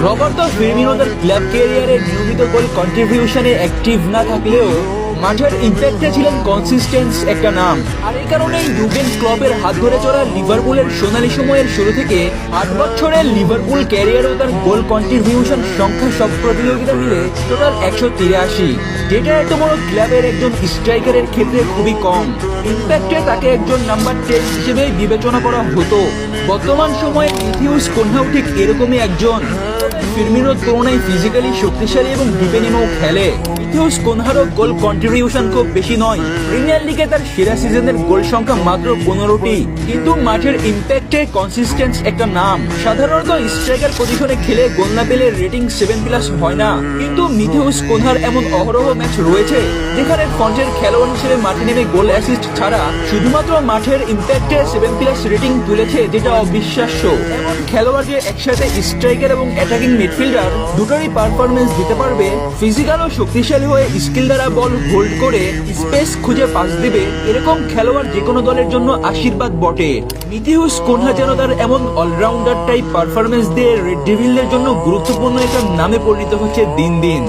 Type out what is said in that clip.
Roberto Firmino তার club ক্যারিয়ারে নিয়মিত গোল কন্ট্রিবিউশনে অ্যাক্টিভ না থাকলেও মাঠের ইম্প্যাক্টে ছিলেন কনসিস্টেন্স একটা নাম। আর এই কারণেই ইউগেন ক্লপের হাত ধরে চলা লিভারপুলের সোনালী সময়ের শুরু থেকে 8 বছরের লিভারপুল ক্যারিয়ারেও তার গোল কন্ট্রিবিউশন সংখ্যা সব প্রতিযোগিতা মিলে টোটাল 183, যেটা এত বড় ক্লাবের একজন স্ট্রাইকারের ক্ষেত্রে খুবই কম। ইম্প্যাক্টে তাকে একজন নাম্বার 10 হিসেবে বিবেচনা করা হতো। বর্তমান সময়ে মিথিউস কুনহাও ঠিক এরকমই একজন। ফিরমিনোর তুলনায় ফিজিক্যালি শক্তিশালী এবং ডিফেন্ডিংও খেলে। মিথিউস কুনহারও গোল কন্ট্রিবিউশন খুব বেশি নয়। প্রিমিয়ার লিগে তার সেরা সিজনের গোল সংখ্যা মাত্র 15টি, কিন্তু মাঠের ইম্প্যাক্টে কনসিস্টেন্স একটা নাম। সাধারণত স্ট্রাইকার পজিশনে খেলে গোল না পেলে রেটিং 7+ হয় না, কিন্তু মিথিউস কুনহার এমন অহরহ ম্যাচ রয়েছে যেখানে ফ্রন্টের খেলোয়াড় হিসেবে মাঠে নেমে গোল অ্যাসিস্ট ছাড়া শুধুমাত্র মাঠের ইম্প্যাক্টে 7+ রেটিং তুলেছে, যেটা অবিশ্বাস্য। এমন খেলোয়াড় যে একসাথে স্ট্রাইকার এবং অ্যাটাকিং মিডফিল্ডার দুটোরই পারফরমেন্স দিতে পারবে, ফিজিক্যাল ও শক্তিশালী হয়ে স্কিল দ্বারা বল হোল্ড করে স্পেস খুঁজে পাস দিবে, এরকম খেলোয়াড় যে কোনো দলের জন্য আশীর্বাদ বটে। মিথিউস কুনহা যেন তার এমন অলরাউন্ডার টাইপ পারফরমেন্স দিয়ে রেড ডেভিলদের জন্য গুরুত্বপূর্ণ একটা নামে পরিণত হচ্ছে দিন দিন।